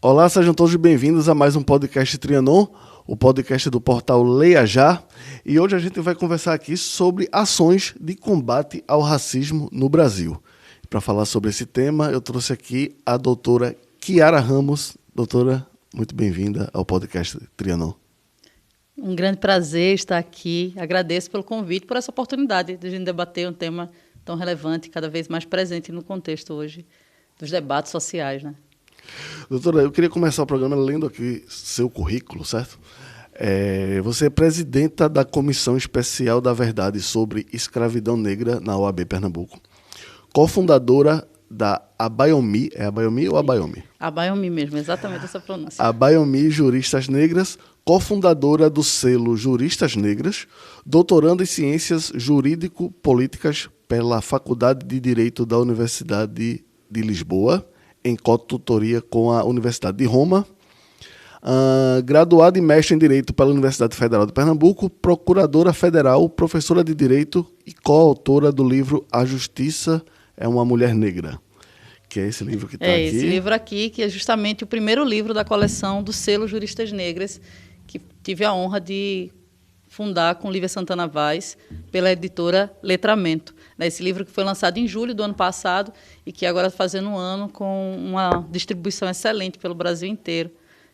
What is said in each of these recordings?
Olá, sejam todos bem-vindos a mais um podcast Trianon, o podcast do portal Leia Já. E hoje a gente vai conversar aqui sobre ações de combate ao racismo no Brasil. Para falar sobre esse tema, eu trouxe aqui a doutora Kiara Ramos. Doutora, muito bem-vinda ao podcast Trianon. Um grande prazer estar aqui. Agradeço pelo convite, por essa oportunidade de a gente debater um tema tão relevante, cada vez mais presente no contexto hoje dos debates sociais, né? Doutora, eu queria começar o programa lendo aqui seu currículo, certo? Você é presidenta da Comissão Especial da Verdade sobre Escravidão Negra na OAB Pernambuco, cofundadora da Abaiomi, é Abaiomi ou Abaiomi? Abaiomi mesmo, exatamente essa pronúncia. Abaiomi Juristas Negras, cofundadora do selo Juristas Negras, doutoranda em Ciências Jurídico-Políticas pela Faculdade de Direito da Universidade de Lisboa, em cotutoria com a Universidade de Roma, graduada e mestre em Direito pela Universidade Federal de Pernambuco, procuradora federal, professora de Direito e coautora do livro A Justiça é uma Mulher Negra, que é esse livro que está aqui. É esse livro aqui, que é justamente o primeiro livro da coleção do selo Juristas Negras, que tive a honra de fundar com Lívia Santana Vaz, pela editora Letramento. Esse livro que foi lançado em julho do ano passado e que agora está fazendo um ano com uma distribuição excelente pelo Brasil inteiro.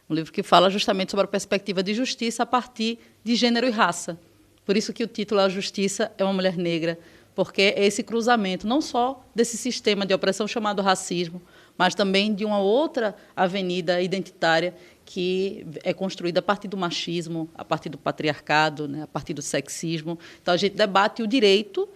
Um livro que fala justamente sobre a perspectiva de justiça a partir de gênero e raça. Por isso que o título é A Justiça é uma Mulher Negra, porque é esse cruzamento não só desse sistema de opressão chamado racismo, mas também de uma outra avenida identitária que é construída a partir do machismo, a partir do patriarcado, né, a partir do sexismo. Então, a gente debate o direito,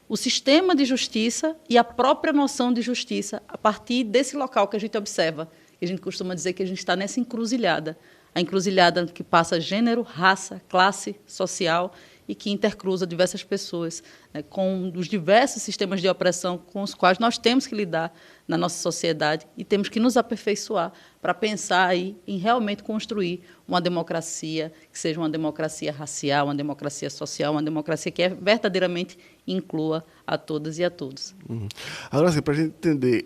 o sistema de justiça e a própria noção de justiça a partir desse local que a gente observa. E a gente costuma dizer que a gente está nessa encruzilhada, a encruzilhada que passa gênero, raça, classe social e que intercruza diversas pessoas, né, com os diversos sistemas de opressão com os quais nós temos que lidar na nossa sociedade e temos que nos aperfeiçoar para pensar aí em realmente construir uma democracia que seja uma democracia racial, uma democracia social, uma democracia que verdadeiramente inclua a todas e a todos. Agora, assim, para a gente entender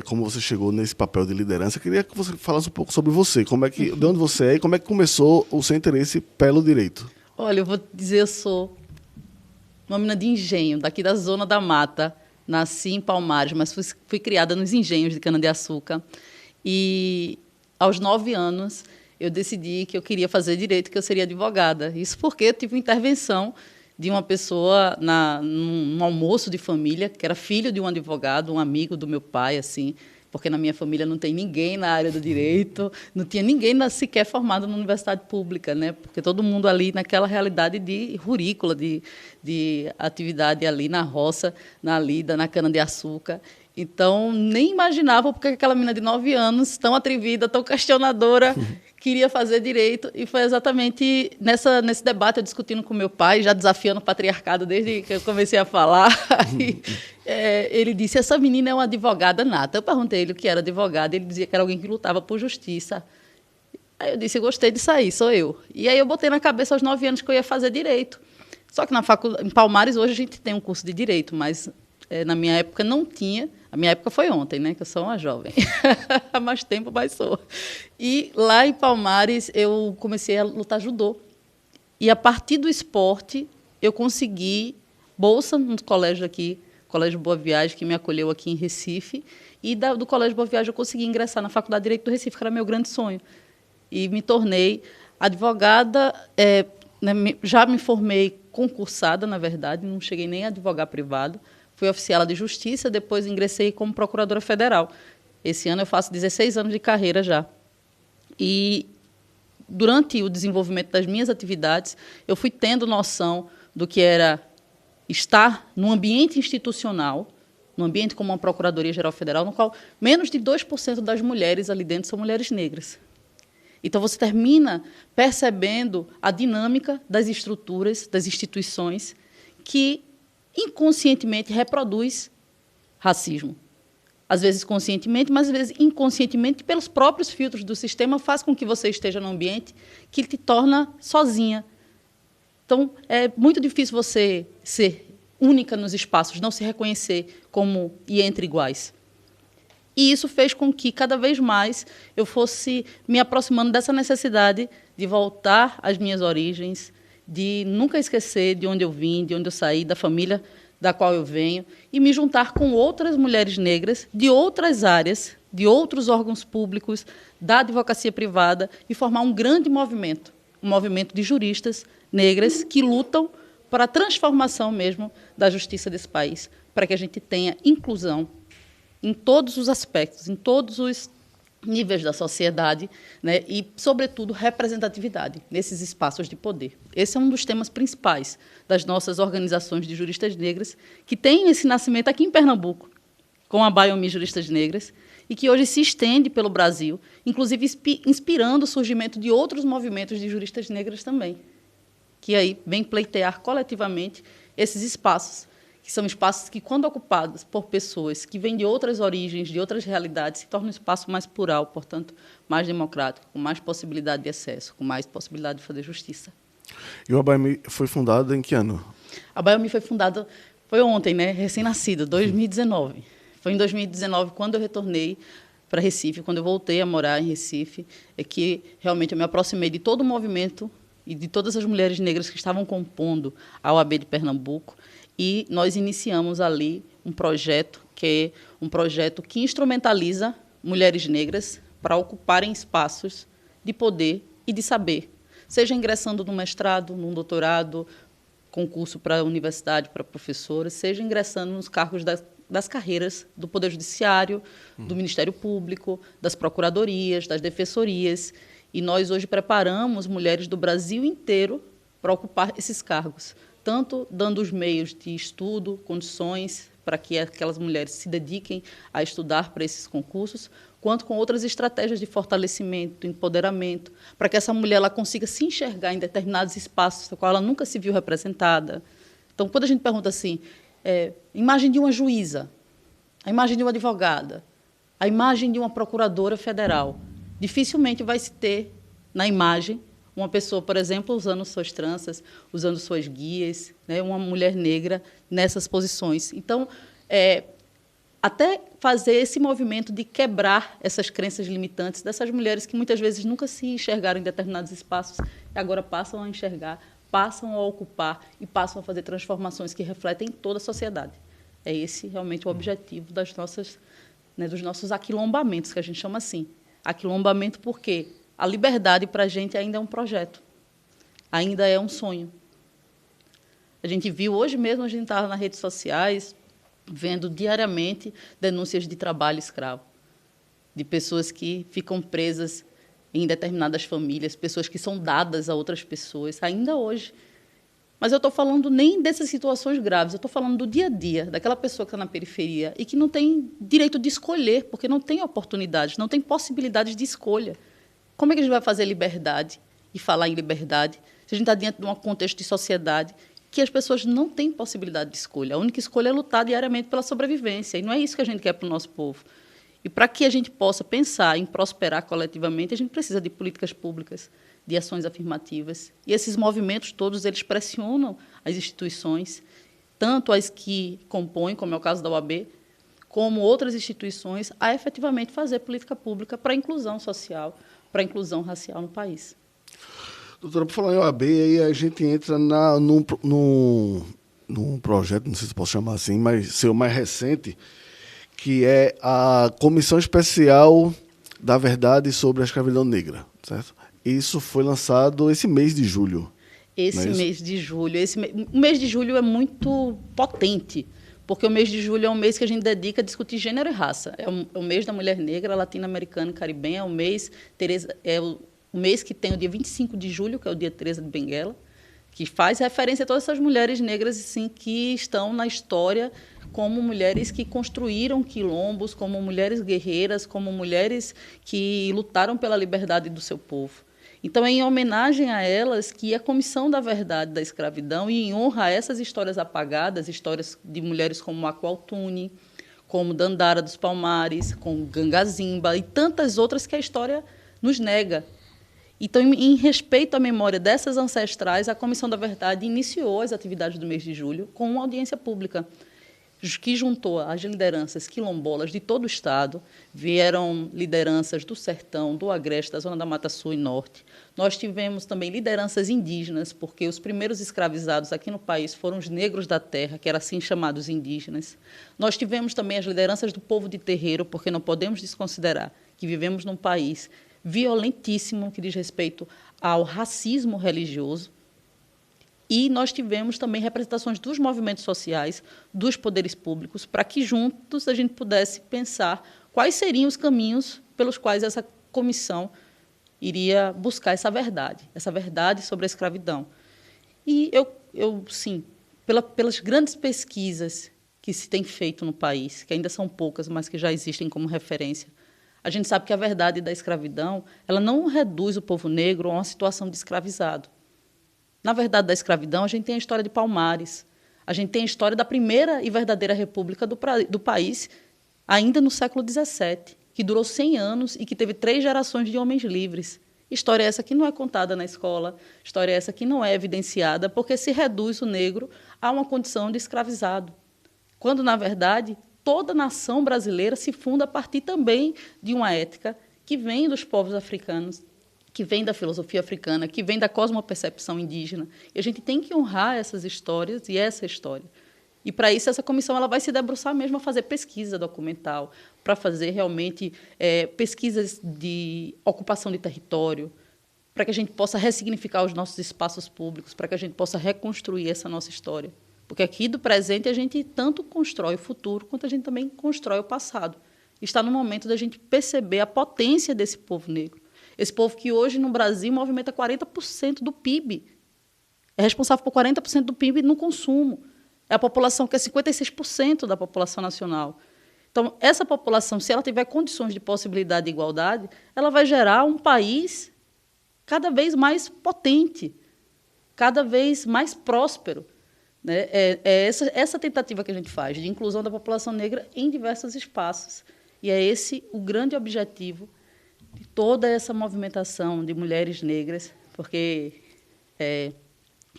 como você chegou nesse papel de liderança, eu queria que você falasse um pouco sobre você, de onde você é e como é que começou o seu interesse pelo direito. Olha, eu vou dizer, eu sou uma menina de engenho, daqui da Zona da Mata. Nasci em Palmares, mas fui criada nos engenhos de cana-de-açúcar. E, aos 9 anos, eu decidi que eu queria fazer direito, que eu seria advogada. Isso porque eu tive uma intervenção de uma pessoa num almoço de família, que era filho de um advogado, um amigo do meu pai, assim, porque na minha família não tem ninguém na área do direito, não tinha ninguém sequer formado na universidade pública, né? Porque todo mundo ali naquela realidade de rurícola, de atividade ali na roça, na lida, na cana-de-açúcar. Então, nem imaginava porque aquela menina de 9 anos, tão atrevida, tão questionadora, queria fazer direito. E foi exatamente nesse debate, eu discutindo com meu pai, já desafiando o patriarcado desde que eu comecei a falar. Ele disse, essa menina é uma advogada nata. Eu perguntei ele o que era advogada, ele dizia que era alguém que lutava por justiça. Aí eu disse, eu gostei disso aí, sou eu. E aí eu botei na cabeça aos 9 anos que eu ia fazer direito. Só que em Palmares hoje a gente tem um curso de direito, mas na minha época não tinha. A minha época foi ontem, né? Que eu sou uma jovem. Há mais tempo, mas sou. E lá em Palmares eu comecei a lutar judô. E a partir do esporte eu consegui bolsa no colégio aqui, Colégio Boa Viagem, que me acolheu aqui em Recife. E do Colégio Boa Viagem eu consegui ingressar na Faculdade de Direito do Recife, que era meu grande sonho. E me tornei advogada. Já me formei concursada, na verdade, não cheguei nem a advogar privado. Fui oficiala de justiça, depois ingressei como procuradora federal. Esse ano eu faço 16 anos de carreira já. E, durante o desenvolvimento das minhas atividades, eu fui tendo noção do que era estar num ambiente institucional, num ambiente como uma Procuradoria-Geral Federal, no qual menos de 2% das mulheres ali dentro são mulheres negras. Então, você termina percebendo a dinâmica das estruturas, das instituições, que inconscientemente reproduz racismo. Às vezes conscientemente, mas às vezes inconscientemente, pelos próprios filtros do sistema, faz com que você esteja num ambiente que te torna sozinha. Então, é muito difícil você ser única nos espaços, não se reconhecer como e entre iguais. E isso fez com que, cada vez mais, eu fosse me aproximando dessa necessidade de voltar às minhas origens, de nunca esquecer de onde eu vim, de onde eu saí, da família da qual eu venho, e me juntar com outras mulheres negras de outras áreas, de outros órgãos públicos, da advocacia privada, e formar um grande movimento, um movimento de juristas negras que lutam para a transformação mesmo da justiça desse país, para que a gente tenha inclusão em todos os aspectos, em todos os níveis da sociedade, né, e, sobretudo, representatividade nesses espaços de poder. Esse é um dos temas principais das nossas organizações de juristas negras, que tem esse nascimento aqui em Pernambuco, com a Biomi Juristas Negras, e que hoje se estende pelo Brasil, inclusive inspirando o surgimento de outros movimentos de juristas negras também, que aí vem pleitear coletivamente esses espaços, que são espaços que, quando ocupados por pessoas que vêm de outras origens, de outras realidades, se tornam um espaço mais plural, portanto, mais democrático, com mais possibilidade de acesso, com mais possibilidade de fazer justiça. E a Biomi foi fundada em que ano? A Biomi foi fundada, foi ontem, né, recém-nascida, 2019. Foi em 2019, quando eu retornei para Recife, quando eu voltei a morar em Recife, é que realmente eu me aproximei de todo o movimento e de todas as mulheres negras que estavam compondo a OAB de Pernambuco, e nós iniciamos ali um projeto que instrumentaliza mulheres negras para ocuparem espaços de poder e de saber, seja ingressando no mestrado, num doutorado, concurso para a universidade, para professores, seja ingressando nos cargos das carreiras do Poder Judiciário, do Ministério Público, das procuradorias, das defensorias. E nós hoje preparamos mulheres do Brasil inteiro para ocupar esses cargos, tanto dando os meios de estudo, condições para que aquelas mulheres se dediquem a estudar para esses concursos, quanto com outras estratégias de fortalecimento, empoderamento, para que essa mulher ela consiga se enxergar em determinados espaços no qual ela nunca se viu representada. Então, quando a gente pergunta assim, imagem de uma juíza, a imagem de uma advogada, a imagem de uma procuradora federal, dificilmente vai se ter na imagem uma pessoa, por exemplo, usando suas tranças, usando suas guias, né, uma mulher negra nessas posições. Então, até fazer esse movimento de quebrar essas crenças limitantes dessas mulheres que muitas vezes nunca se enxergaram em determinados espaços e agora passam a enxergar, passam a ocupar e passam a fazer transformações que refletem toda a sociedade. É esse realmente o objetivo das nossas, né, dos nossos aquilombamentos, que a gente chama assim. Aquilombamento porque a liberdade, para a gente, ainda é um projeto, ainda é um sonho. A gente viu, hoje mesmo, a gente estava nas redes sociais, vendo diariamente denúncias de trabalho escravo, de pessoas que ficam presas em determinadas famílias, pessoas que são dadas a outras pessoas, ainda hoje. Mas eu estou falando nem dessas situações graves, eu estou falando do dia a dia, daquela pessoa que está na periferia e que não tem direito de escolher, porque não tem oportunidades, não tem possibilidades de escolha. Como é que a gente vai fazer liberdade e falar em liberdade se a gente está diante de um contexto de sociedade que as pessoas não têm possibilidade de escolha? A única escolha é lutar diariamente pela sobrevivência, e não é isso que a gente quer para o nosso povo. E para que a gente possa pensar em prosperar coletivamente, a gente precisa de políticas públicas, de ações afirmativas. E esses movimentos todos, eles pressionam as instituições, tanto as que compõem, como é o caso da OAB, como outras instituições, a efetivamente fazer política pública para a inclusão social, para a inclusão racial no país. Doutora, por falar em OAB, aí a gente entra num projeto, não sei se posso chamar assim, mas seu mais recente, que é a Comissão Especial da Verdade sobre a Escravidão Negra, certo? Isso foi lançado esse mês de julho. Esse mês de julho. O mês de julho é muito potente, porque o mês de julho é um mês que a gente dedica a discutir gênero e raça. É o mês da mulher negra, latino-americana e caribenha, é o mês que tem o dia 25 de julho, que é o dia Teresa de Benguela, que faz referência a todas essas mulheres negras assim, que estão na história como mulheres que construíram quilombos, como mulheres guerreiras, como mulheres que lutaram pela liberdade do seu povo. Então, é em homenagem a elas que a Comissão da Verdade da Escravidão, e em honra a essas histórias apagadas, histórias de mulheres como Macualtune, como Dandara dos Palmares, como Gangazimba e tantas outras que a história nos nega. Então, em respeito à memória dessas ancestrais, a Comissão da Verdade iniciou as atividades do mês de julho com uma audiência pública, que juntou as lideranças quilombolas de todo o Estado, vieram lideranças do Sertão, do Agreste, da Zona da Mata Sul e Norte. Nós tivemos também lideranças indígenas, porque os primeiros escravizados aqui no país foram os negros da terra, que eram assim chamados indígenas. Nós tivemos também as lideranças do povo de terreiro, porque não podemos desconsiderar que vivemos num país violentíssimo que diz respeito ao racismo religioso. E nós tivemos também representações dos movimentos sociais, dos poderes públicos, para que juntos a gente pudesse pensar quais seriam os caminhos pelos quais essa comissão iria buscar essa verdade sobre a escravidão. E sim, pelas grandes pesquisas que se tem feito no país, que ainda são poucas, mas que já existem como referência, a gente sabe que a verdade da escravidão, ela não reduz o povo negro a uma situação de escravizado. Na verdade da escravidão, a gente tem a história de Palmares, a gente tem a história da primeira e verdadeira república do país, ainda no século XVII, que durou 100 anos e que teve 3 gerações de homens livres. História essa que não é contada na escola, história essa que não é evidenciada, porque se reduz o negro a uma condição de escravizado. Quando, na verdade, toda a nação brasileira se funda a partir também de uma ética que vem dos povos africanos, que vem da filosofia africana, que vem da cosmopercepção indígena. E a gente tem que honrar essas histórias e essa história. E, para isso, essa comissão ela vai se debruçar mesmo a fazer pesquisa documental, para fazer realmente pesquisas de ocupação de território, para que a gente possa ressignificar os nossos espaços públicos, para que a gente possa reconstruir essa nossa história. Porque aqui do presente a gente tanto constrói o futuro, quanto a gente também constrói o passado. Está no momento da gente perceber a potência desse povo negro. Esse povo que hoje no Brasil movimenta 40% do PIB. É responsável por 40% do PIB no consumo. É a população que é 56% da população nacional. Então, essa população, se ela tiver condições de possibilidade de igualdade, ela vai gerar um país cada vez mais potente, cada vez mais próspero. Né? Essa tentativa que a gente faz de inclusão da população negra em diversos espaços. E é esse o grande objetivo de toda essa movimentação de mulheres negras, porque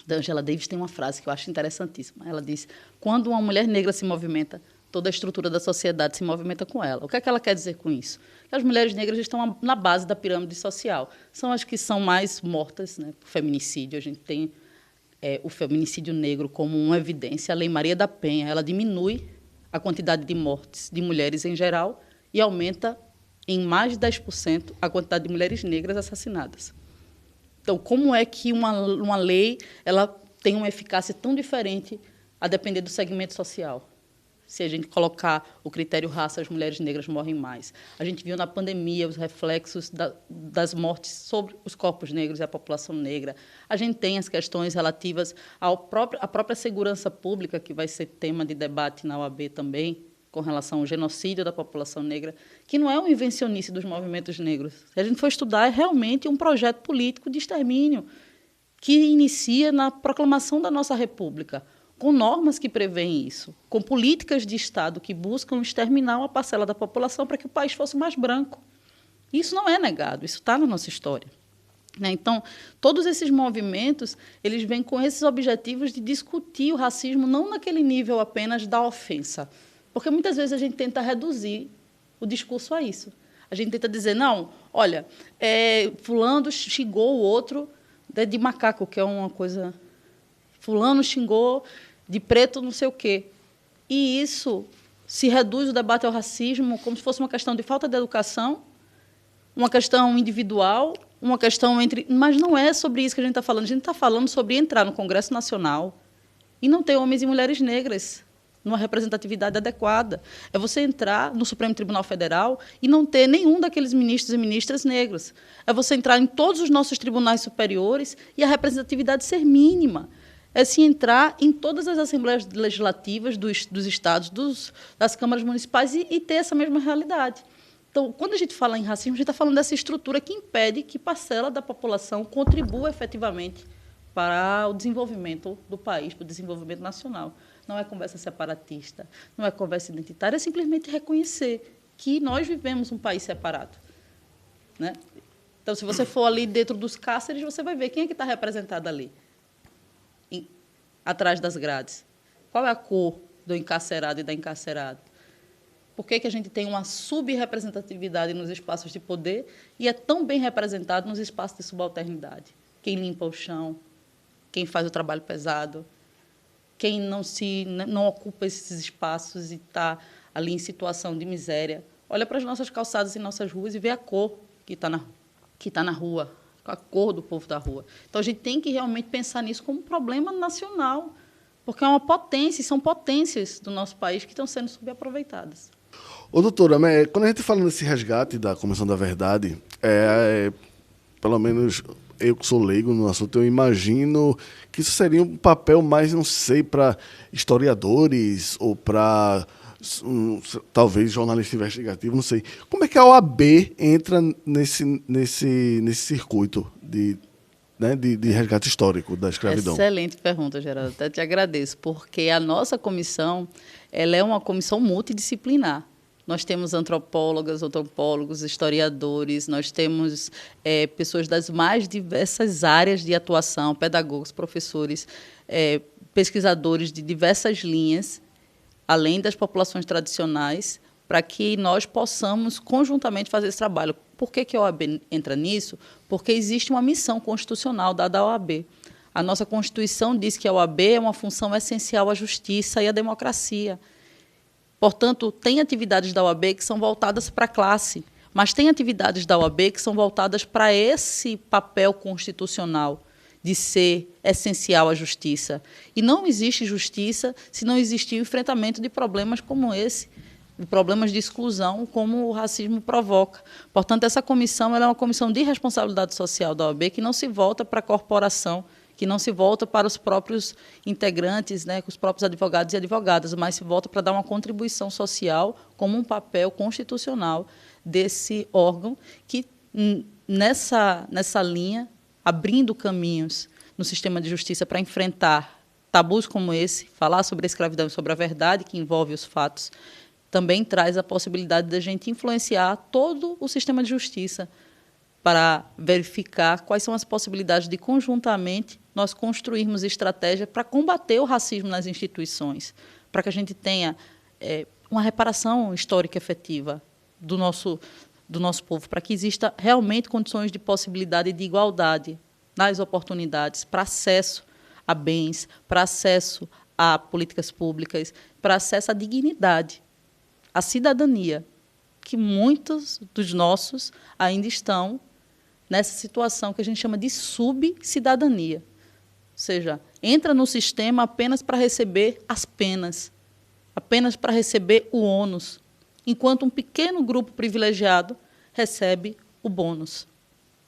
Angela Davis tem uma frase que eu acho interessantíssima. Ela diz: quando uma mulher negra se movimenta, toda a estrutura da sociedade se movimenta com ela. O que é que ela quer dizer com isso? Que as mulheres negras estão na base da pirâmide social. São as que são mais mortas, né, por feminicídio. A gente tem o feminicídio negro como uma evidência. A Lei Maria da Penha, ela diminui a quantidade de mortes de mulheres em geral e aumenta em mais de 10% a quantidade de mulheres negras assassinadas. Então, como é que uma lei ela tem uma eficácia tão diferente a depender do segmento social? Se a gente colocar o critério raça, as mulheres negras morrem mais. A gente viu na pandemia os reflexos das mortes sobre os corpos negros e a população negra. A gente tem as questões relativas à própria segurança pública, que vai ser tema de debate na OAB também, com relação ao genocídio da população negra, que não é uma invencionice dos movimentos negros. Se a gente for estudar, é realmente um projeto político de extermínio que inicia na proclamação da nossa República, com normas que prevêem isso, com políticas de Estado que buscam exterminar uma parcela da população para que o país fosse mais branco. Isso não é negado, isso está na nossa história. Então, todos esses movimentos eles vêm com esses objetivos de discutir o racismo não naquele nível apenas da ofensa, porque muitas vezes a gente tenta reduzir o discurso a isso. A gente tenta dizer, não, olha, fulano xingou o outro de macaco, que é uma coisa... Fulano xingou de preto não sei o quê. E isso se reduz o debate ao racismo como se fosse uma questão de falta de educação, uma questão individual, uma questão entre... Mas não é sobre isso que a gente está falando. A gente está falando sobre entrar no Congresso Nacional e não ter homens e mulheres negras numa representatividade adequada. É você entrar no Supremo Tribunal Federal e não ter nenhum daqueles ministros e ministras negros. É você entrar em todos os nossos tribunais superiores e a representatividade ser mínima. É se entrar em todas as assembleias legislativas dos estados, das câmaras municipais e ter essa mesma realidade. Então, quando a gente fala em racismo, a gente está falando dessa estrutura que impede que parcela da população contribua efetivamente para o desenvolvimento do país, para o desenvolvimento nacional. Não é conversa separatista, não é conversa identitária, é simplesmente reconhecer que nós vivemos um país separado. Né? Então, se você for ali dentro dos cárceres, você vai ver quem é que está representado ali, atrás das grades. Qual é a cor do encarcerado e da encarcerada? Por que a gente tem uma subrepresentatividade nos espaços de poder e é tão bem representado nos espaços de subalternidade? Quem limpa o chão, quem faz o trabalho pesado, quem não ocupa esses espaços e está ali em situação de miséria. Olha para as nossas calçadas e nossas ruas e vê a cor que está na rua, a cor do povo da rua. Então, a gente tem que realmente pensar nisso como um problema nacional, porque é uma potência, e são potências do nosso país que estão sendo subaproveitadas. Ô, doutora, quando a gente fala nesse resgate da Comissão da Verdade, pelo menos eu que sou leigo no assunto, eu imagino que isso seria um papel mais, não sei, para historiadores ou para talvez jornalista investigativo, não sei. Como é que a OAB entra nesse circuito de resgate histórico da escravidão? Excelente pergunta, Geraldo. Até te agradeço, porque a nossa comissão ela é uma comissão multidisciplinar. Nós temos antropólogas, antropólogos, historiadores, nós temos pessoas das mais diversas áreas de atuação, pedagogos, professores, pesquisadores de diversas linhas, além das populações tradicionais, para que nós possamos conjuntamente fazer esse trabalho. Por que a OAB entra nisso? Porque existe uma missão constitucional dada à OAB. A nossa Constituição diz que a OAB é uma função essencial à justiça e à democracia. Portanto, tem atividades da OAB que são voltadas para a classe, mas tem atividades da OAB que são voltadas para esse papel constitucional de ser essencial à justiça. E não existe justiça se não existir o enfrentamento de problemas como esse, de problemas de exclusão, como o racismo provoca. Portanto, essa comissão ela é uma comissão de responsabilidade social da OAB que não se volta para a corporação, que não se volta para os próprios integrantes, né, os próprios advogados e advogadas, mas se volta para dar uma contribuição social como um papel constitucional desse órgão que, nessa linha, abrindo caminhos no sistema de justiça para enfrentar tabus como esse, falar sobre a escravidão e sobre a verdade que envolve os fatos, também traz a possibilidade de a gente influenciar todo o sistema de justiça para verificar quais são as possibilidades de, conjuntamente, nós construirmos estratégia para combater o racismo nas instituições, para que a gente tenha uma reparação histórica efetiva do nosso povo, para que exista realmente condições de possibilidade e de igualdade nas oportunidades para acesso a bens, para acesso a políticas públicas, para acesso à dignidade, à cidadania, que muitos dos nossos ainda estão nessa situação que a gente chama de subcidadania. Ou seja, entra no sistema apenas para receber as penas, apenas para receber o ônus, enquanto um pequeno grupo privilegiado recebe o bônus,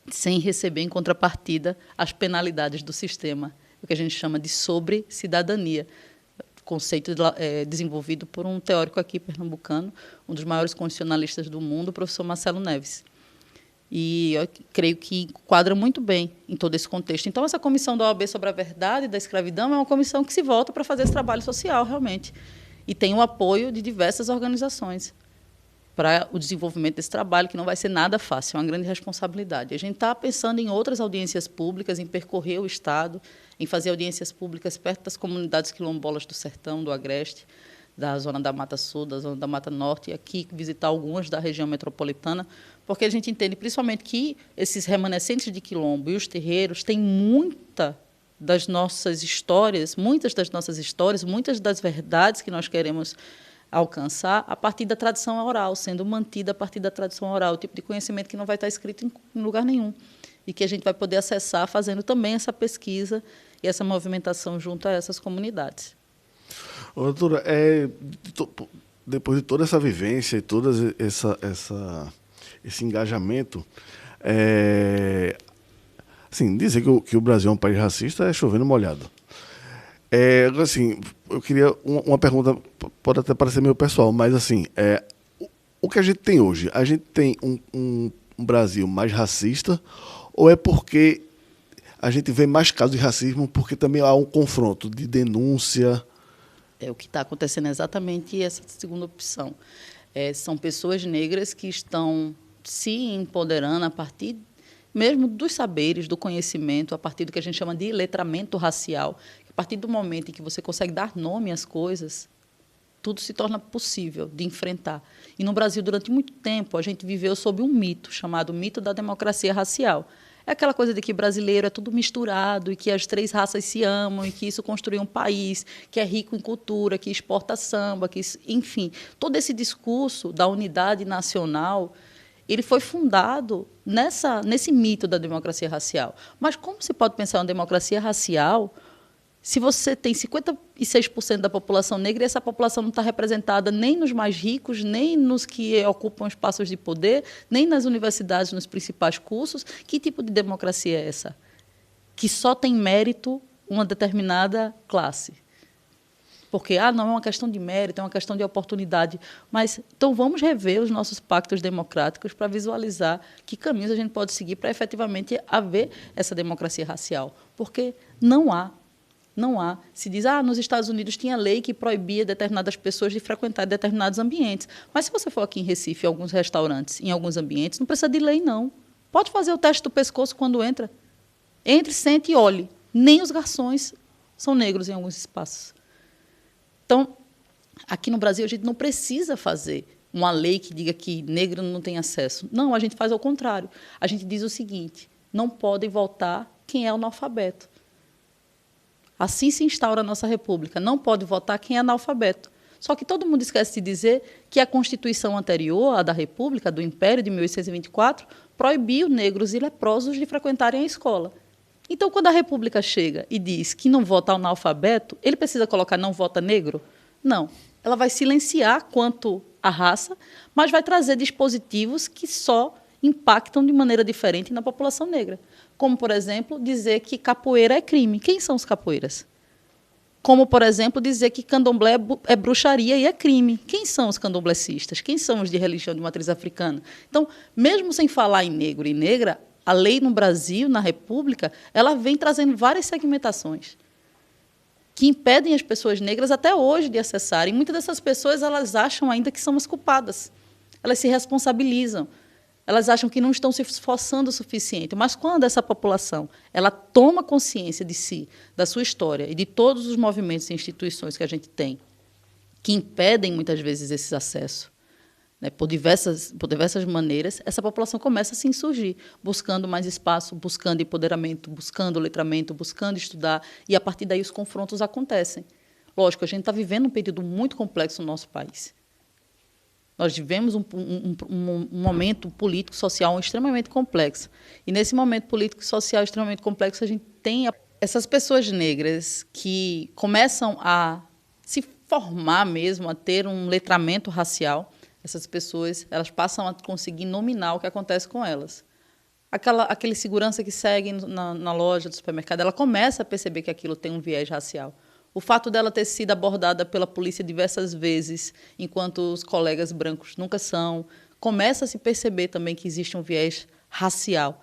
sem receber em contrapartida as penalidades do sistema, o que a gente chama de sobrecidadania, conceito desenvolvido por um teórico aqui pernambucano, um dos maiores constitucionalistas do mundo, o professor Marcelo Neves. E eu creio que enquadra muito bem em todo esse contexto. Então, essa comissão da OAB sobre a verdade e da escravidão é uma comissão que se volta para fazer esse trabalho social, realmente. E tem o apoio de diversas organizações para o desenvolvimento desse trabalho, que não vai ser nada fácil, é uma grande responsabilidade. A gente está pensando em outras audiências públicas, em percorrer o Estado, em fazer audiências públicas perto das comunidades quilombolas do Sertão, do Agreste, da Zona da Mata Sul, da Zona da Mata Norte, e aqui visitar algumas da região metropolitana, porque a gente entende, principalmente, que esses remanescentes de quilombo e os terreiros têm muitas das nossas histórias, muitas das verdades que nós queremos alcançar a partir da tradição oral, sendo mantida a partir da tradição oral, o tipo de conhecimento que não vai estar escrito em lugar nenhum, e que a gente vai poder acessar fazendo também essa pesquisa e essa movimentação junto a essas comunidades. Doutora, depois de toda essa vivência e todo esse engajamento, assim, dizer que o Brasil é um país racista é chovendo molhado. Assim, eu queria uma pergunta, pode até parecer meio pessoal, mas assim, o que a gente tem hoje? A gente tem um Brasil mais racista ou é porque a gente vê mais casos de racismo porque também há um confronto de denúncia? O que está acontecendo é exatamente essa segunda opção. São pessoas negras que estão se empoderando a partir mesmo dos saberes, do conhecimento, a partir do que a gente chama de letramento racial. A partir do momento em que você consegue dar nome às coisas, tudo se torna possível de enfrentar. E no Brasil, durante muito tempo, a gente viveu sob um mito, chamado mito da democracia racial. É aquela coisa de que brasileiro é tudo misturado e que as 3 raças se amam e que isso construiu um país que é rico em cultura, que exporta samba, enfim. Todo esse discurso da unidade nacional, ele foi fundado nesse mito da democracia racial. Mas como se pode pensar em uma democracia racial se você tem 56% da população negra e essa população não está representada nem nos mais ricos, nem nos que ocupam espaços de poder, nem nas universidades, nos principais cursos? Que tipo de democracia é essa? Que só tem mérito uma determinada classe. Porque, não é uma questão de mérito, é uma questão de oportunidade. Mas, então, vamos rever os nossos pactos democráticos para visualizar que caminhos a gente pode seguir para, efetivamente, haver essa democracia racial. Porque não há. Não há. Se diz, nos Estados Unidos tinha lei que proibia determinadas pessoas de frequentar determinados ambientes. Mas, se você for aqui em Recife, em alguns restaurantes, em alguns ambientes, não precisa de lei, não. Pode fazer o teste do pescoço quando entra. Entre, sente e olhe. Nem os garçons são negros em alguns espaços. Então, aqui no Brasil, a gente não precisa fazer uma lei que diga que negro não tem acesso. Não, a gente faz ao contrário. A gente diz o seguinte: não podem votar quem é analfabeto. Assim se instaura a nossa República. Não pode votar quem é analfabeto. Só que todo mundo esquece de dizer que a Constituição anterior, a da República, do Império de 1824, proibiu negros e leprosos de frequentarem a escola. Então, quando a República chega e diz que não vota analfabeto, ele precisa colocar não vota negro? Não. Ela vai silenciar quanto à raça, mas vai trazer dispositivos que só impactam de maneira diferente na população negra. Como, por exemplo, dizer que capoeira é crime. Quem são os capoeiras? Como, por exemplo, dizer que candomblé é bruxaria e é crime. Quem são os candomblecistas? Quem são os de religião de matriz africana? Então, mesmo sem falar em negro e negra, a lei no Brasil, na República, ela vem trazendo várias segmentações que impedem as pessoas negras até hoje de acessarem. Muitas dessas pessoas elas acham ainda que são as culpadas. Elas se responsabilizam. Elas acham que não estão se esforçando o suficiente. Mas quando essa população ela toma consciência de si, da sua história e de todos os movimentos e instituições que a gente tem, que impedem muitas vezes esse acesso, né, por diversas maneiras, essa população começa a se insurgir, buscando mais espaço, buscando empoderamento, buscando letramento, buscando estudar, e a partir daí os confrontos acontecem. Lógico, a gente está vivendo um período muito complexo no nosso país. Nós vivemos um momento político social extremamente complexo. E, nesse momento político social extremamente complexo, a gente tem essas pessoas negras que começam a se formar mesmo, a ter um letramento racial. Essas pessoas elas passam a conseguir nominar o que acontece com elas. Aquele segurança que segue na loja do supermercado, ela começa a perceber que aquilo tem um viés racial. O fato dela ter sido abordada pela polícia diversas vezes, enquanto os colegas brancos nunca são, começa a se perceber também que existe um viés racial.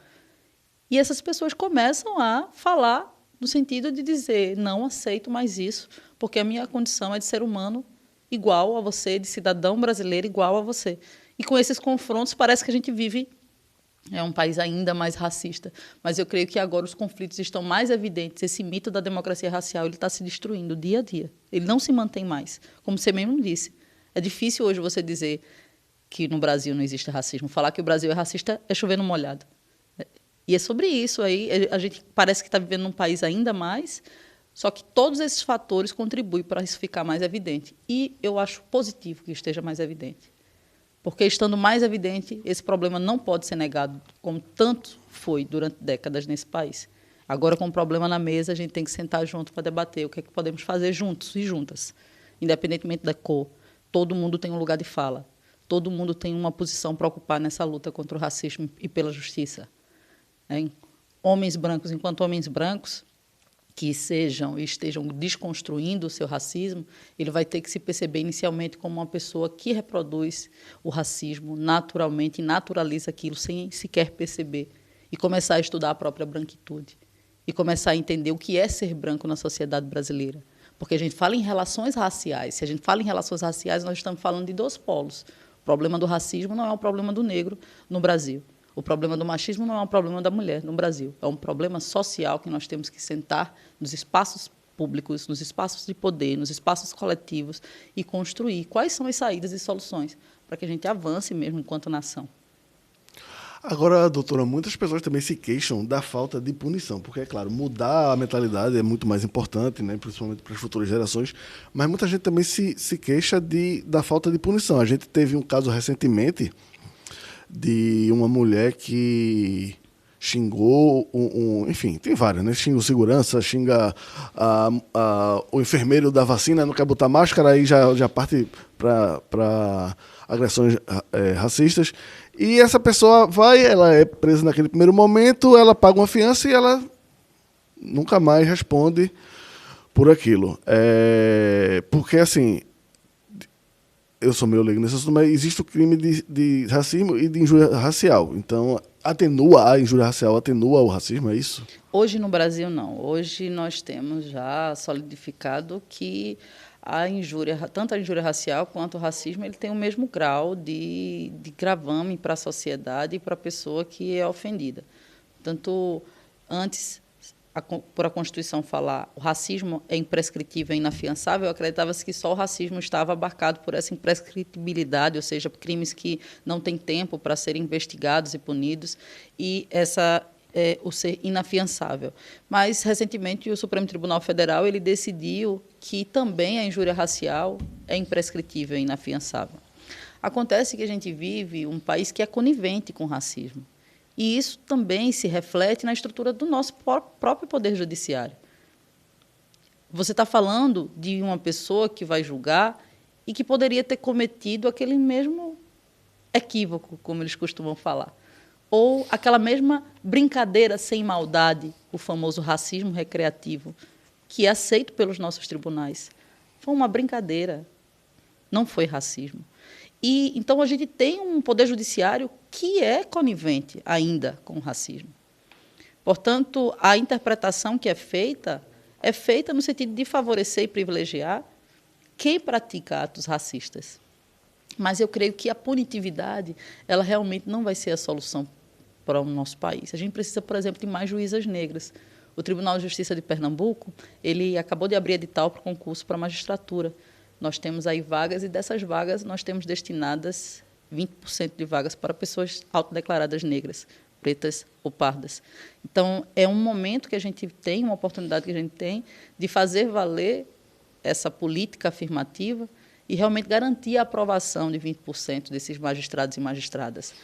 E essas pessoas começam a falar no sentido de dizer, não aceito mais isso, porque a minha condição é de ser humano igual a você, de cidadão brasileiro igual a você. E com esses confrontos parece que a gente vive um país ainda mais racista. Mas eu creio que agora os conflitos estão mais evidentes. Esse mito da democracia racial ele está se destruindo dia a dia. Ele não se mantém mais. Como você mesmo disse, é difícil hoje você dizer que no Brasil não existe racismo. Falar que o Brasil é racista é chover no molhado. E é sobre isso aí. A gente parece que está vivendo num país ainda mais, só que todos esses fatores contribuem para isso ficar mais evidente. E eu acho positivo que esteja mais evidente. Porque, estando mais evidente, esse problema não pode ser negado, como tanto foi durante décadas nesse país. Agora, com o problema na mesa, a gente tem que sentar junto para debater o que é que podemos fazer juntos e juntas, independentemente da cor. Todo mundo tem um lugar de fala. Todo mundo tem uma posição para ocupar nessa luta contra o racismo e pela justiça. Homens brancos, enquanto homens brancos, que estejam desconstruindo o seu racismo, ele vai ter que se perceber inicialmente como uma pessoa que reproduz o racismo naturalmente e naturaliza aquilo sem sequer perceber, e começar a estudar a própria branquitude, e começar a entender o que é ser branco na sociedade brasileira. Porque a gente fala em relações raciais. Se a gente fala em relações raciais, nós estamos falando de 2 polos. O problema do racismo não é um problema do negro no Brasil. O problema do machismo não é um problema da mulher no Brasil. É um problema social que nós temos que sentar nos espaços públicos, nos espaços de poder, nos espaços coletivos e construir quais são as saídas e soluções para que a gente avance mesmo enquanto nação. Agora, doutora, muitas pessoas também se queixam da falta de punição, porque, é claro, mudar a mentalidade é muito mais importante, né, principalmente para as futuras gerações, mas muita gente também se queixa da falta de punição. A gente teve um caso recentemente de uma mulher que xingou, enfim, tem várias, né? Xinga o segurança, xinga o enfermeiro da vacina, não quer botar máscara, aí já parte para agressões racistas. E essa pessoa ela é presa naquele primeiro momento, ela paga uma fiança e ela nunca mais responde por aquilo. Porque, assim, eu sou meio leigo nesse assunto, mas existe o crime de racismo e de injúria racial. Então, a injúria racial atenua o racismo, é isso? Hoje no Brasil, não. Hoje nós temos já solidificado que tanto a injúria racial quanto o racismo, ele tem o mesmo grau de gravame para a sociedade e para a pessoa que é ofendida. Tanto antes, por a Constituição falar o racismo é imprescritível e inafiançável, acreditava-se que só o racismo estava abarcado por essa imprescritibilidade, ou seja, crimes que não têm tempo para serem investigados e punidos, e o ser inafiançável. Mas, recentemente, o Supremo Tribunal Federal ele decidiu que também a injúria racial é imprescritível e inafiançável. Acontece que a gente vive um país que é conivente com o racismo. E isso também se reflete na estrutura do nosso próprio Poder Judiciário. Você está falando de uma pessoa que vai julgar e que poderia ter cometido aquele mesmo equívoco, como eles costumam falar. Ou aquela mesma brincadeira sem maldade, o famoso racismo recreativo, que é aceito pelos nossos tribunais. Foi uma brincadeira, não foi racismo. E então a gente tem um poder judiciário que é conivente ainda com o racismo. Portanto, a interpretação que é feita no sentido de favorecer e privilegiar quem pratica atos racistas. Mas eu creio que a punitividade, ela realmente não vai ser a solução para o nosso país. A gente precisa, por exemplo, de mais juízas negras. O Tribunal de Justiça de Pernambuco, ele acabou de abrir edital para o concurso para a magistratura. Nós temos aí vagas, e dessas vagas nós temos destinadas 20% de vagas para pessoas autodeclaradas negras, pretas ou pardas. Então, é um momento que a gente tem, uma oportunidade que a gente tem de fazer valer essa política afirmativa e realmente garantir a aprovação de 20% desses magistrados e magistradas.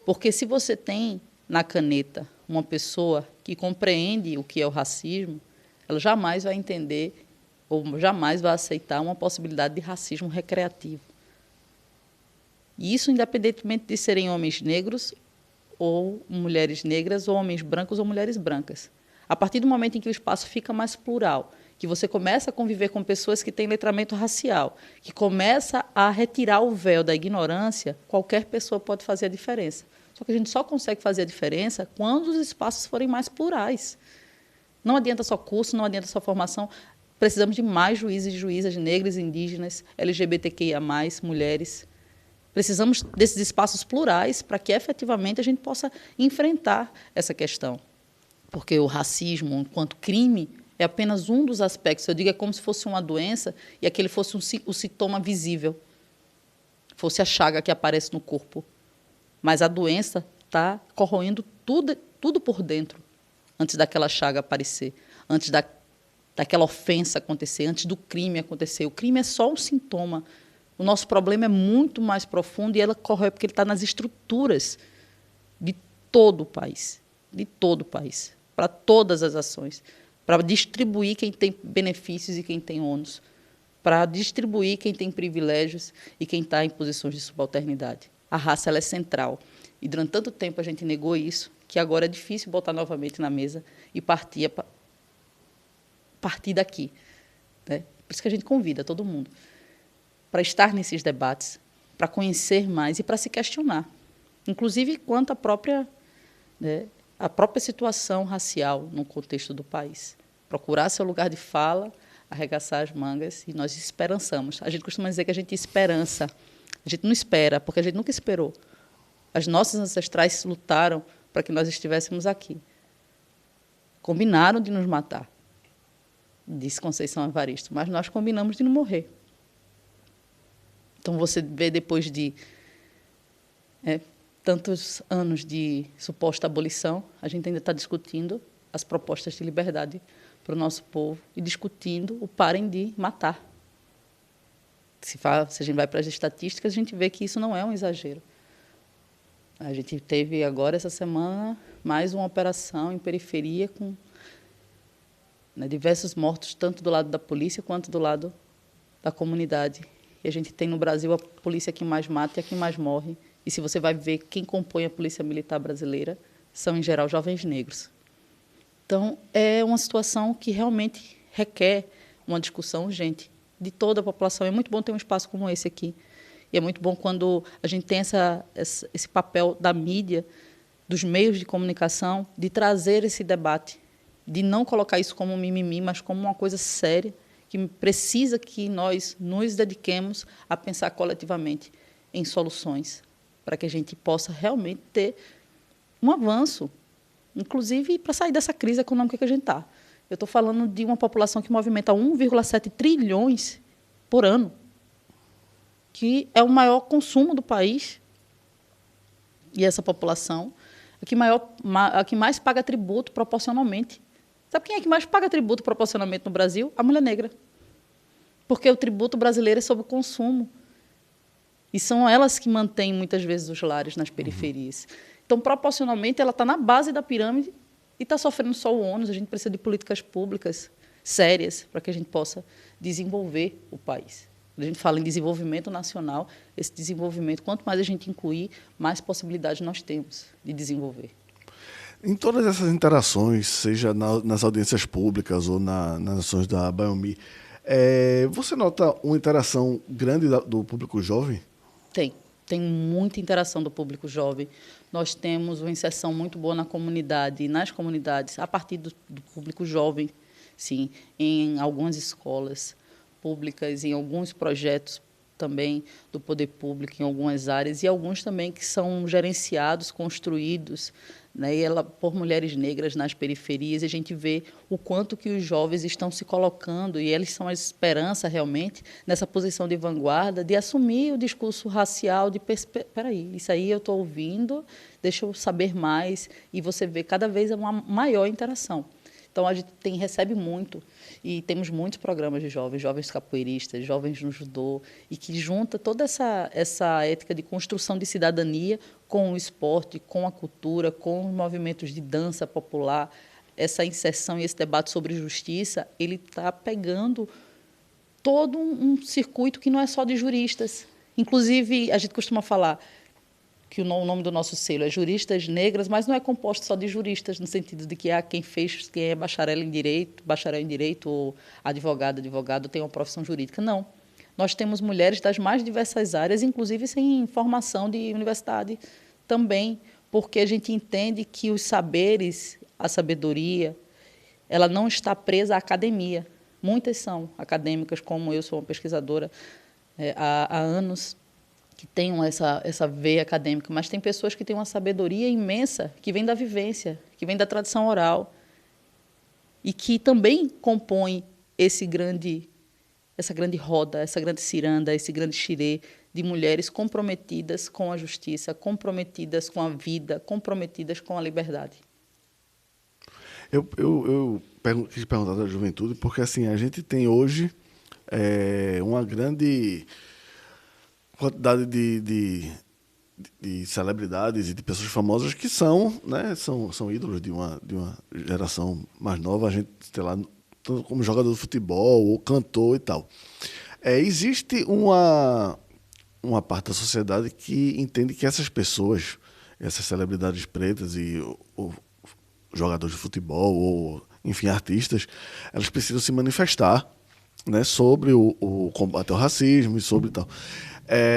Porque se você tem na caneta uma pessoa que compreende o que é o racismo, ela jamais vai entender ou jamais vai aceitar uma possibilidade de racismo recreativo. E isso independentemente de serem homens negros ou mulheres negras, ou homens brancos ou mulheres brancas. A partir do momento em que o espaço fica mais plural, que você começa a conviver com pessoas que têm letramento racial, que começa a retirar o véu da ignorância, qualquer pessoa pode fazer a diferença. Só que a gente só consegue fazer a diferença quando os espaços forem mais plurais. Não adianta só curso, não adianta só formação. Precisamos de mais juízes e juízas negras, indígenas, LGBTQIA+, mulheres. Precisamos desses espaços plurais para que, efetivamente, a gente possa enfrentar essa questão. Porque o racismo, enquanto crime, é apenas um dos aspectos. Eu digo, é como se fosse uma doença e aquele fosse o sintoma visível, fosse a chaga que aparece no corpo. Mas a doença está corroendo tudo por dentro, antes daquela chaga aparecer, antes daquela ofensa acontecer, antes do crime acontecer. O crime é só um sintoma. O nosso problema é muito mais profundo e ela corrói porque ele está nas estruturas de todo o país, para todas as ações, para distribuir quem tem benefícios e quem tem ônus, para distribuir quem tem privilégios e quem está em posições de subalternidade. A raça ela é central. E durante tanto tempo a gente negou isso, que agora é difícil botar novamente na mesa e partir daqui. Né? Por isso que a gente convida todo mundo para estar nesses debates, para conhecer mais e para se questionar. Inclusive quanto à própria situação racial no contexto do país. Procurar seu lugar de fala, arregaçar as mangas e nós esperançamos. A gente costuma dizer que a gente esperança. A gente não espera, porque a gente nunca esperou. As nossas ancestrais lutaram para que nós estivéssemos aqui. Combinaram de nos matar. disse Conceição Evaristo, mas nós combinamos de não morrer. Então, você vê depois de tantos anos de suposta abolição, a gente ainda está discutindo as propostas de liberdade para o nosso povo e discutindo o parem de matar. Se a gente vai para as estatísticas, a gente vê que isso não é um exagero. A gente teve agora, essa semana, mais uma operação em periferia com diversos mortos, tanto do lado da polícia quanto do lado da comunidade. E a gente tem no Brasil a polícia que mais mata e a que mais morre. E se você vai ver quem compõe a Polícia Militar brasileira, são, em geral, jovens negros. Então, é uma situação que realmente requer uma discussão urgente de toda a população. É muito bom ter um espaço como esse aqui. E é muito bom quando a gente tem esse papel da mídia, dos meios de comunicação, de trazer esse debate, de não colocar isso como um mimimi, mas como uma coisa séria, que precisa que nós nos dediquemos a pensar coletivamente em soluções, para que a gente possa realmente ter um avanço, inclusive para sair dessa crise econômica que a gente está. Eu estou falando de uma população que movimenta 1,7 trilhões por ano, que é o maior consumo do país, e essa população a que mais paga tributo proporcionalmente. Sabe quem é que mais paga tributo proporcionalmente no Brasil? A mulher negra. Porque o tributo brasileiro é sobre o consumo. E são elas que mantêm, muitas vezes, os lares nas periferias. Então, proporcionalmente, ela está na base da pirâmide e está sofrendo só o ônus. A gente precisa de políticas públicas sérias para que a gente possa desenvolver o país. Quando a gente fala em desenvolvimento nacional, esse desenvolvimento, quanto mais a gente incluir, mais possibilidades nós temos de desenvolver. Em todas essas interações, seja nas audiências públicas ou nas ações da Biomi, você nota uma interação grande do público jovem? Tem muita interação do público jovem. Nós temos uma inserção muito boa na comunidade, nas comunidades, a partir do público jovem, sim, em algumas escolas públicas, em alguns projetos também do poder público, em algumas áreas, e alguns também que são gerenciados, construídos, né, por mulheres negras nas periferias. E a gente vê o quanto que os jovens estão se colocando, e eles são a esperança realmente nessa posição de vanguarda, de assumir o discurso racial, de espera aí, isso aí eu estou ouvindo, deixa eu saber mais, e você vê cada vez uma maior interação. Então, a gente recebe muito, e temos muitos programas de jovens capoeiristas, jovens no judô, e que junta toda essa ética de construção de cidadania com o esporte, com a cultura, com os movimentos de dança popular. Essa inserção e esse debate sobre justiça, ele está pegando todo um circuito que não é só de juristas. Inclusive, a gente costuma falar que o nome do nosso selo é Juristas Negras, mas não é composto só de juristas, no sentido de que quem é bacharel em direito ou advogado tem uma profissão jurídica. Não. Nós temos mulheres das mais diversas áreas, inclusive sem formação de universidade também, porque a gente entende que os saberes, a sabedoria, ela não está presa à academia. Muitas são acadêmicas, como eu sou uma pesquisadora há anos, que tenham essa veia acadêmica, mas tem pessoas que têm uma sabedoria imensa, que vem da vivência, que vem da tradição oral, e que também compõem essa grande roda, essa grande ciranda, esse grande xirê de mulheres comprometidas com a justiça, comprometidas com a vida, comprometidas com a liberdade. Eu quis perguntar da juventude, porque assim, a gente tem hoje uma grande quantidade de celebridades e de pessoas famosas que são ídolos de uma geração mais nova, a gente, sei lá, como jogador de futebol ou cantor e tal. Existe uma parte da sociedade que entende que essas pessoas, essas celebridades pretas ou jogadores de futebol ou, enfim, artistas, elas precisam se manifestar, né, sobre o combate ao racismo e sobre tal.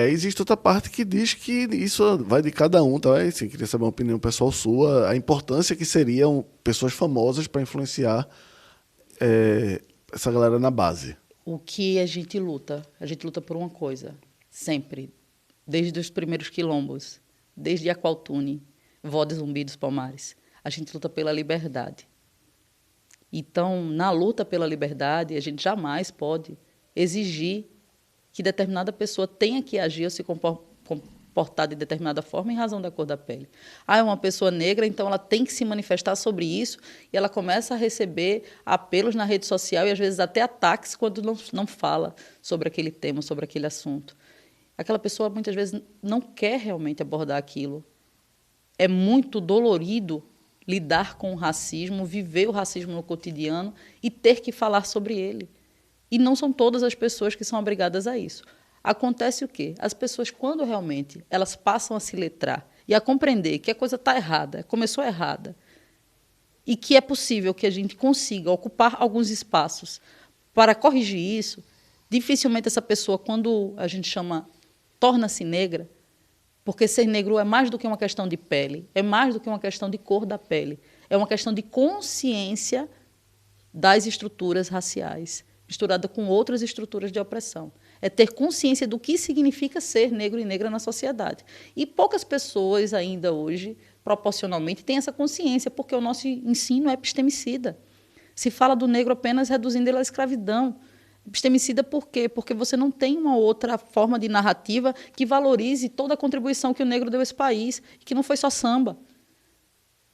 Existe outra parte que diz que isso vai de cada um, tá? Assim, queria saber uma opinião pessoal sua, a importância que seriam pessoas famosas para influenciar essa galera na base. O que a gente luta por uma coisa, sempre, desde os primeiros quilombos, desde Aqualtune, Vó de Zumbi dos Palmares, a gente luta pela liberdade. Então, na luta pela liberdade, a gente jamais pode exigir que determinada pessoa tenha que agir ou se comportar de determinada forma em razão da cor da pele. É uma pessoa negra, então ela tem que se manifestar sobre isso, e ela começa a receber apelos na rede social e, às vezes, até ataques quando não fala sobre aquele tema, sobre aquele assunto. Aquela pessoa, muitas vezes, não quer realmente abordar aquilo. É muito dolorido lidar com o racismo, viver o racismo no cotidiano e ter que falar sobre ele. E não são todas as pessoas que são obrigadas a isso. Acontece o quê? As pessoas, quando realmente elas passam a se letrar e a compreender que a coisa está errada, começou errada, e que é possível que a gente consiga ocupar alguns espaços para corrigir isso, dificilmente essa pessoa, quando a gente chama, torna-se negra, porque ser negro é mais do que uma questão de pele, é mais do que uma questão de cor da pele, é uma questão de consciência das estruturas raciais, misturada com outras estruturas de opressão. É ter consciência do que significa ser negro e negra na sociedade. E poucas pessoas ainda hoje, proporcionalmente, têm essa consciência, porque o nosso ensino é epistemicida. Se fala do negro apenas reduzindo ele à escravidão. Epistemicida por quê? Porque você não tem uma outra forma de narrativa que valorize toda a contribuição que o negro deu a esse país, que não foi só samba.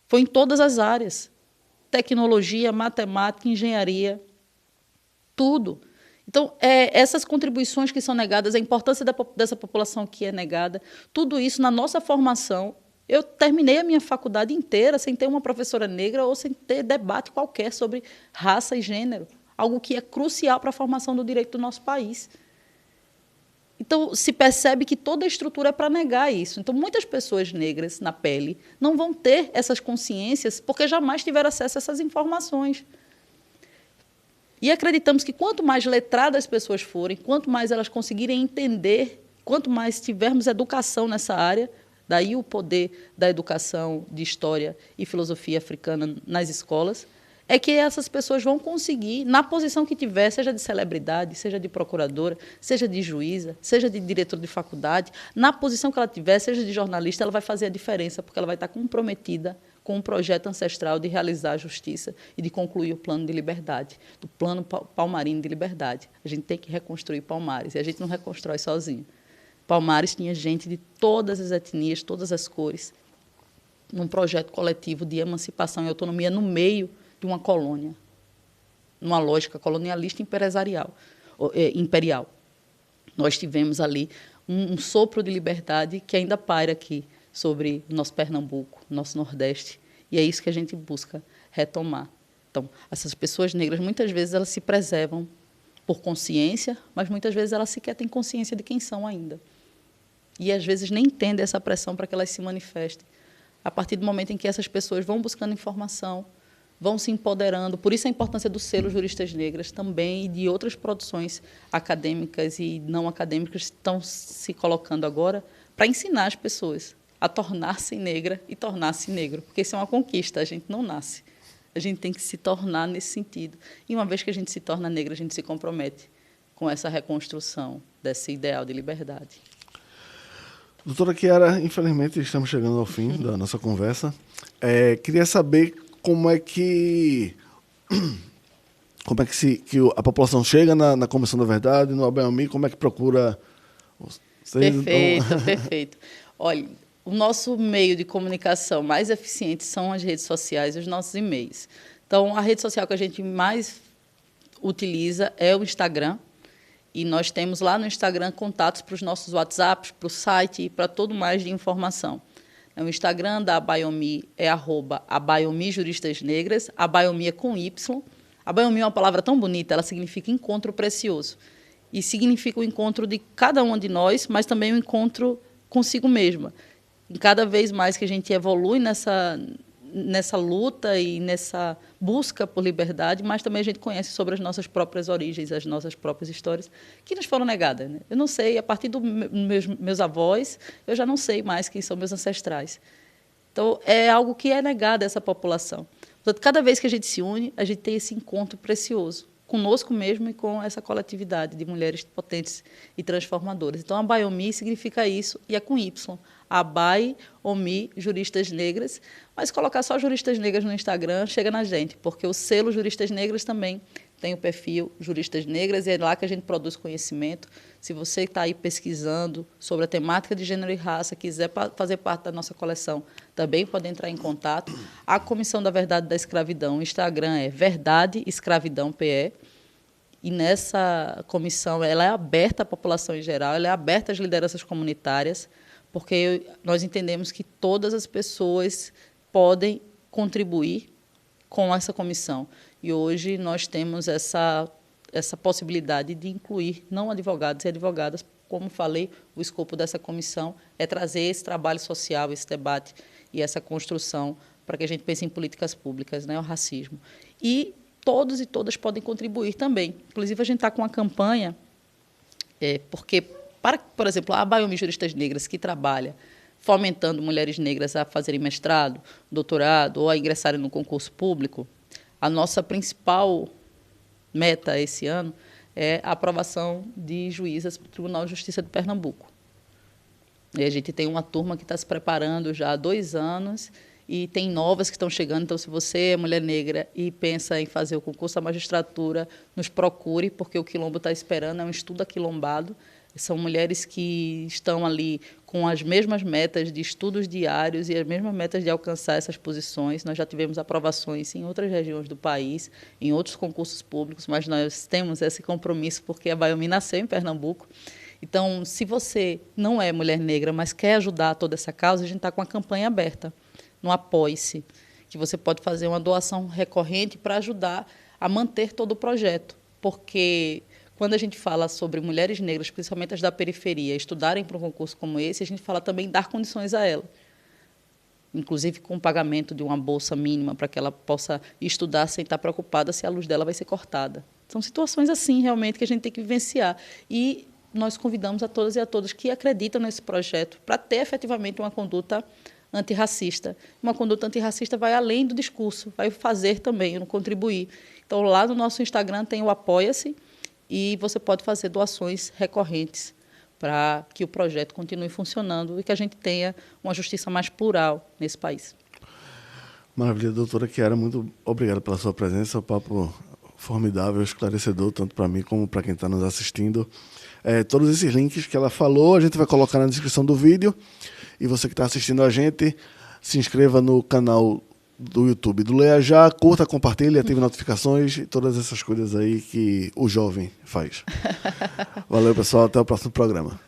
Foi em todas as áreas. Tecnologia, matemática, engenharia, tudo. Então, essas contribuições que são negadas, a importância dessa população que é negada, tudo isso na nossa formação. Eu terminei a minha faculdade inteira sem ter uma professora negra ou sem ter debate qualquer sobre raça e gênero, algo que é crucial para a formação do direito do nosso país. Então, se percebe que toda a estrutura é para negar isso. Então, muitas pessoas negras na pele não vão ter essas consciências porque jamais tiveram acesso a essas informações. E acreditamos que quanto mais letradas as pessoas forem, quanto mais elas conseguirem entender, quanto mais tivermos educação nessa área, daí o poder da educação de história e filosofia africana nas escolas, é que essas pessoas vão conseguir, na posição que tiver, seja de celebridade, seja de procuradora, seja de juíza, seja de diretor de faculdade, na posição que ela tiver, seja de jornalista, ela vai fazer a diferença, porque ela vai estar comprometida com um projeto ancestral de realizar a justiça e de concluir o plano de liberdade, do plano palmarino de liberdade. A gente tem que reconstruir Palmares, e a gente não reconstrói sozinho. Palmares tinha gente de todas as etnias, todas as cores, num projeto coletivo de emancipação e autonomia no meio de uma colônia, numa lógica colonialista imperial. Nós tivemos ali um sopro de liberdade que ainda paira aqui sobre o nosso Pernambuco, nosso Nordeste, e é isso que a gente busca retomar. Então, essas pessoas negras, muitas vezes, elas se preservam por consciência, mas muitas vezes elas sequer têm consciência de quem são ainda. E, às vezes, nem entendem essa pressão para que elas se manifestem. A partir do momento em que essas pessoas vão buscando informação, vão se empoderando. Por isso a importância do selo Juristas Negras também e de outras produções acadêmicas e não acadêmicas que estão se colocando agora para ensinar as pessoas a tornar-se negra e tornar-se negro, porque isso é uma conquista, a gente não nasce. A gente tem que se tornar nesse sentido. E uma vez que a gente se torna negra, a gente se compromete com essa reconstrução desse ideal de liberdade. Doutora Chiara, infelizmente estamos chegando ao fim da nossa conversa. Queria saber como é que a população chega na Comissão da Verdade, no ABAOMI, como é que procura... Perfeito. Olha, o nosso meio de comunicação mais eficiente são as redes sociais e os nossos e-mails. Então, a rede social que a gente mais utiliza é o Instagram, e nós temos lá no Instagram contatos para os nossos WhatsApps, para o site e para todo mais de informação. O Instagram da ABAOMI é @ABAOMI Juristas Negras, ABAOMI é com Y. ABAOMI é uma palavra tão bonita, ela significa encontro precioso. E significa o encontro de cada um de nós, mas também o encontro consigo mesma. E cada vez mais que a gente evolui nessa luta e nessa busca por liberdade, mas também a gente conhece sobre as nossas próprias origens, as nossas próprias histórias, que nos foram negadas, né? Eu não sei, a partir dos meus avós, eu já não sei mais quem são meus ancestrais. Então, é algo que é negado a essa população. Portanto, cada vez que a gente se une, a gente tem esse encontro precioso conosco mesmo e com essa coletividade de mulheres potentes e transformadoras. Então, a Baiomi significa isso, e é com Y. A Baiomi Juristas Negras. Mas colocar só Juristas Negras no Instagram chega na gente, porque o selo Juristas Negras também tem o perfil Juristas Negras, e é lá que a gente produz conhecimento. Se você está aí pesquisando sobre a temática de gênero e raça, quiser fazer parte da nossa coleção, também pode entrar em contato. A Comissão da Verdade da Escravidão, o Instagram é Verdade Escravidão PE, e nessa comissão ela é aberta à população em geral, ela é aberta às lideranças comunitárias, porque nós entendemos que todas as pessoas podem contribuir com essa comissão. E hoje nós temos essa possibilidade de incluir não advogados e advogadas. Como falei, o escopo dessa comissão é trazer esse trabalho social, esse debate e essa construção para que a gente pense em políticas públicas, né, o racismo. E todos e todas podem contribuir também. Inclusive, a gente está com uma campanha, porque, por exemplo, a Baiomi Juristas Negras, que trabalha fomentando mulheres negras a fazerem mestrado, doutorado ou a ingressarem no concurso público, a nossa principal meta esse ano é a aprovação de juízas para o Tribunal de Justiça de Pernambuco. E a gente tem uma turma que está se preparando já há 2 anos e tem novas que estão chegando. Então, se você é mulher negra e pensa em fazer o concurso da magistratura, nos procure, porque o Quilombo está esperando, é um estudo aquilombado. São mulheres que estão ali com as mesmas metas de estudos diários e as mesmas metas de alcançar essas posições. Nós já tivemos aprovações em outras regiões do país, em outros concursos públicos, mas nós temos esse compromisso porque a Baiomi nasceu em Pernambuco. Então, se você não é mulher negra, mas quer ajudar toda essa causa, a gente está com a campanha aberta no Apoie-se, que você pode fazer uma doação recorrente para ajudar a manter todo o projeto, porque quando a gente fala sobre mulheres negras, principalmente as da periferia, estudarem para um concurso como esse, a gente fala também dar condições a ela, inclusive com o pagamento de uma bolsa mínima para que ela possa estudar sem estar preocupada se a luz dela vai ser cortada. São situações assim, realmente, que a gente tem que vivenciar. E nós convidamos a todas e a todos que acreditam nesse projeto para ter efetivamente uma conduta antirracista. Uma conduta antirracista vai além do discurso, vai fazer também, não contribuir. Então, lá no nosso Instagram tem o Apoia-se, e você pode fazer doações recorrentes para que o projeto continue funcionando e que a gente tenha uma justiça mais plural nesse país. Maravilha, doutora Kiara, muito obrigado pela sua presença, um papo formidável, esclarecedor, tanto para mim como para quem está nos assistindo. Todos esses links que ela falou, a gente vai colocar na descrição do vídeo, e você que está assistindo a gente, se inscreva no canal do YouTube do Leia Já, curta, compartilhe, ative notificações e todas essas coisas aí que o jovem faz. Valeu, pessoal, até o próximo programa.